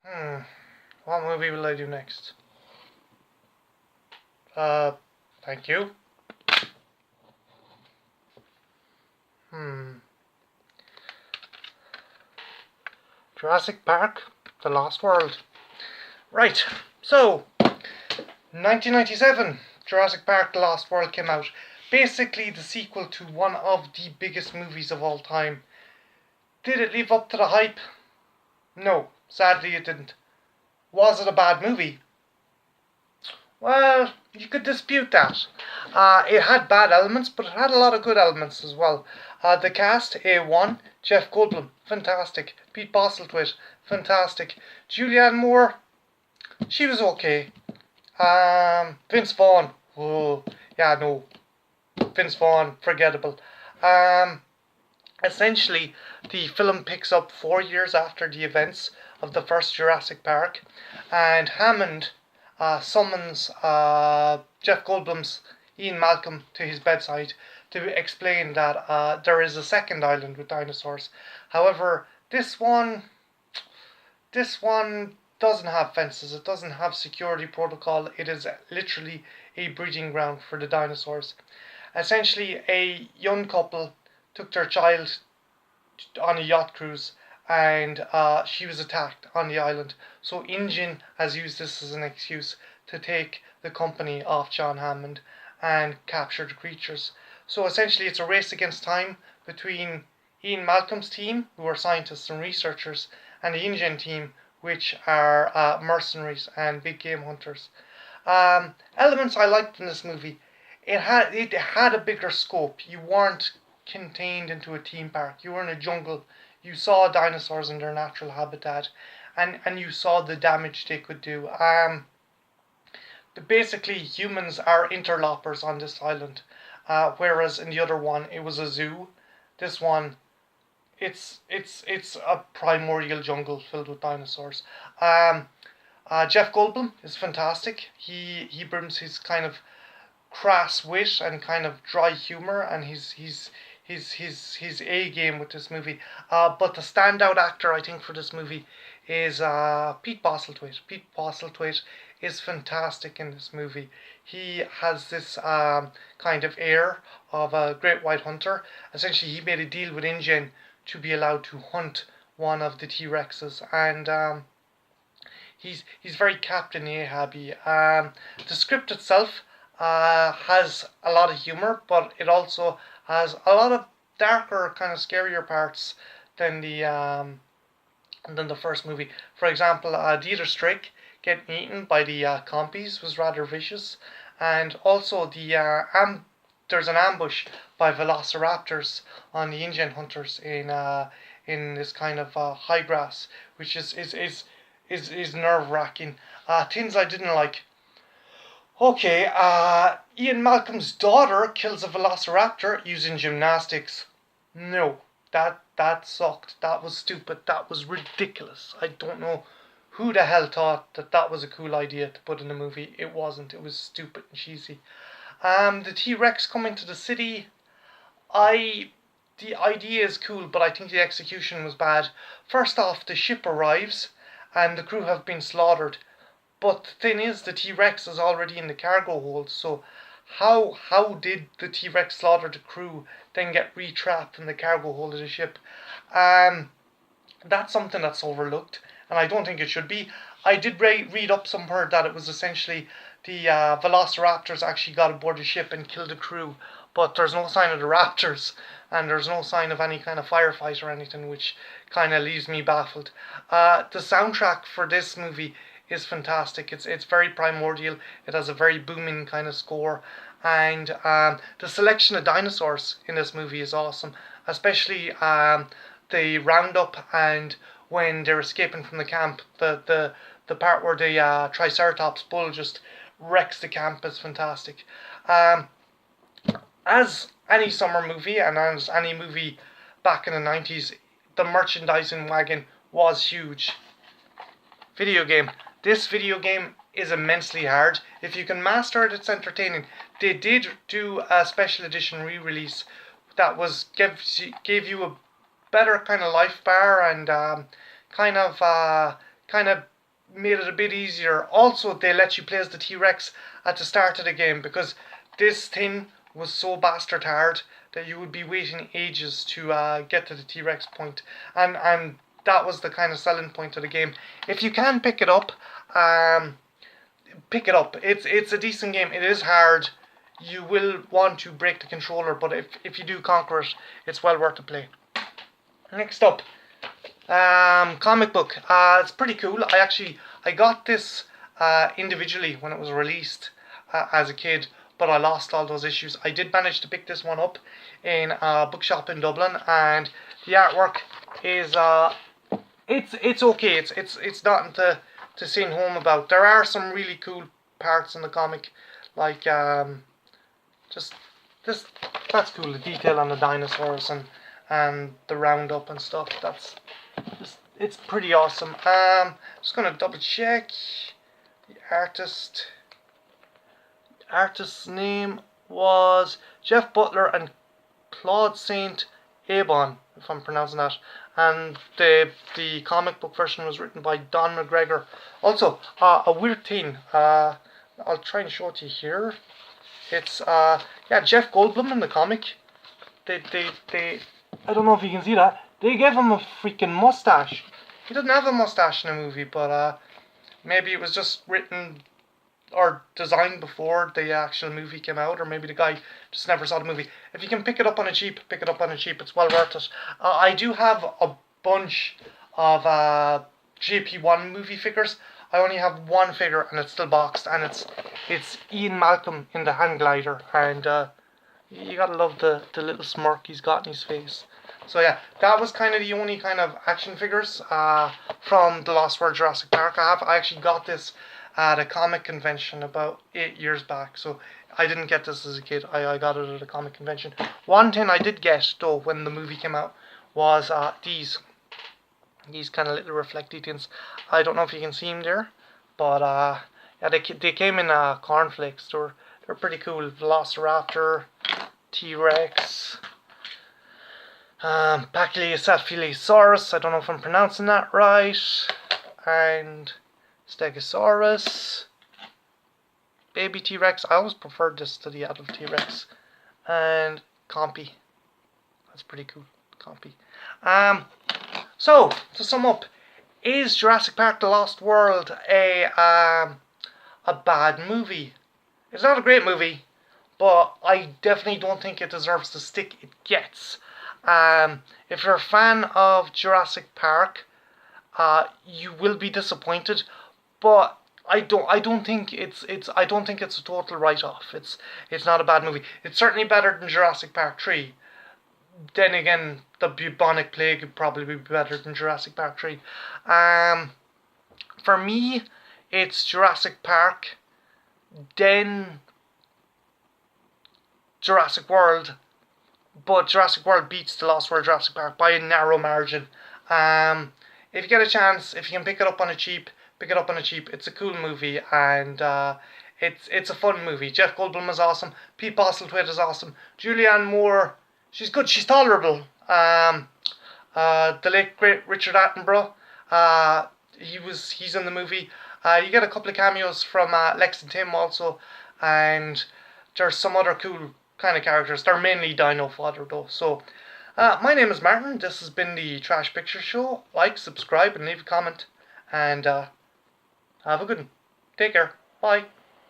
Hmm. What movie will I do next? Uh, Thank you. Hmm. Jurassic Park, The Lost World. Right. So, 1997, Jurassic Park: The Lost World came out. Basically, the sequel to one of the biggest movies of all time. Did it live up to the hype? No, sadly it didn't. Was it a bad movie? Well, you could dispute that. It had bad elements, but it had a lot of good elements as well. The cast, A1, Jeff Goldblum, fantastic. Pete Postlethwaite, fantastic. Julianne Moore, she was okay. Vince Vaughn, oh, yeah, no. Vince Vaughn, forgettable. Um, Essentially, the film picks up 4 years after the events of the first Jurassic Park, and Hammond summons Jeff Goldblum's Ian Malcolm to his bedside to explain that there is a second island with dinosaurs. However, this one doesn't have fences. It doesn't have security protocol. It is literally a breeding ground for the dinosaurs. Essentially, a young couple took their child on a yacht cruise, and she was attacked on the island. So InGen has used this as an excuse to take the company off John Hammond and capture the creatures. So essentially, it's a race against time between Ian Malcolm's team, who are scientists and researchers, and the InGen team, which are mercenaries and big game hunters. Elements I liked in this movie. It had a bigger scope. You weren't contained into a theme park. You were in a jungle. You saw dinosaurs in their natural habitat, and you saw the damage they could do. Basically, humans are interlopers on this island, whereas in the other one it was a zoo. This one, it's a primordial jungle filled with dinosaurs. Um, Jeff Goldblum is fantastic. He brings his kind of crass wit and kind of dry humor, and his A game with this movie. But the standout actor I think for this movie is Pete Postlethwaite. Pete Postlethwaite is fantastic in this movie. He has this kind of air of a great white hunter. Essentially, he made a deal with InGen to be allowed to hunt one of the T Rexes, and he's very Captain Ahabby. The script itself has a lot of humor, but it also has a lot of darker, kind of scarier parts than the first movie. For example, Dieter Strick getting eaten by the compies was rather vicious, and also there's an ambush by velociraptors on the InGen hunters in this kind of high grass, which is nerve wracking. Things I didn't like. Okay, Ian Malcolm's daughter kills a velociraptor using gymnastics. No, that sucked. That was stupid. That was ridiculous. I don't know who the hell thought that that was a cool idea to put in a movie. It wasn't. It was stupid and cheesy. The T Rex coming to the city. I the idea is cool, but I think the execution was bad. First off, the ship arrives, and the crew have been slaughtered. But the thing is, the T Rex is already in the cargo hold, so how did the T Rex slaughter the crew, then get retrapped in the cargo hold of the ship? Um, that's something that's overlooked, and I don't think it should be. I did read up somewhere that it was essentially the velociraptors actually got aboard the ship and killed the crew, but there's no sign of the raptors, and there's no sign of any kind of firefight or anything, which kind of leaves me baffled. The soundtrack for this movie is fantastic. It's very primordial. It has a very booming kind of score, and the selection of dinosaurs in this movie is awesome, especially the roundup and when they're escaping from the camp. The part where the Triceratops bull just wrecks the camp is fantastic. Um, as any summer movie and as any movie back in the 90s, the merchandising wagon was huge. Video game. This video game is immensely hard. If you can master it, it's entertaining. They did do a special edition re-release that gave you a better kind of life bar and kind of made it a bit easier. Also, they let you play as the T-Rex at the start of the game, because this thing was so bastard hard that you would be waiting ages to get to the T-Rex point, and that was the kind of selling point of the game. If you can pick it up, pick it up. It's a decent game. It is hard. You will want to break the controller, but if you do conquer it, it's well worth the play. Next up, comic book. It's pretty cool. I got this individually when it was released as a kid, but I lost all those issues. I did manage to pick this one up in a bookshop in Dublin, and the artwork is it's okay. It's nothing to sing home about. There are some really cool parts in the comic, like just this. That's cool. The detail on the dinosaurs and the roundup and stuff. It's pretty awesome. Just gonna double check the artist. The artist's name was Jeff Butler and Claude Saint Abon, if I'm pronouncing that. And the comic book version was written by Don McGregor. Also, a weird thing. I'll try and show it to you here. It's Jeff Goldblum in the comic. They I don't know if you can see that. They gave him a freaking mustache. He doesn't have a mustache in the movie, but maybe it was just written or designed before the actual movie came out, or maybe the guy just never saw the movie. If you can pick it up on a cheap, pick it up on a cheap. It's well worth it. I do have a bunch of JP1 movie figures. I only have one figure, and it's still boxed, and it's Ian Malcolm in the hand glider, and you gotta love the little smirk he's got in his face. So yeah, that was kind of the only kind of action figures from the Lost World Jurassic Park I have. I actually got this at a comic convention about 8 years back, so I didn't get this as a kid. I got it at a comic convention. One thing I did get though when the movie came out was these kind of little reflecty things. I don't know if you can see them there, but yeah, they came in cornflakes. They're pretty cool. Velociraptor, T-Rex, Pachycephalosaurus, I don't know if I'm pronouncing that right, and Stegosaurus, baby T-Rex. I always preferred this to the adult T-Rex, and Compy. That's pretty cool, Compy. So to sum up, is Jurassic Park: The Lost World a bad movie? It's not a great movie, but I definitely don't think it deserves the stick it gets. If you're a fan of Jurassic Park, you will be disappointed, but I don't think it's a total write-off. It's not a bad movie. It's certainly better than Jurassic Park 3. Then again, the bubonic plague would probably be better than Jurassic Park 3. For me, it's Jurassic Park, then Jurassic World, but Jurassic World beats The Lost World Jurassic Park by a narrow margin. If you get a chance, if you can pick it up on a cheap, pick it up on a cheap. It's a cool movie, and it's a fun movie. Jeff Goldblum is awesome. Pete Postlethwaite is awesome. Julianne Moore, she's good. She's tolerable. The late great Richard Attenborough, he's in the movie. You get a couple of cameos from Lex and Tim also, and there's some other cool kind of characters. They're mainly dino fodder though. So my name is Martin. This has been the Trash Picture Show. Like, subscribe, and leave a comment, and have a good one. Take care. Bye.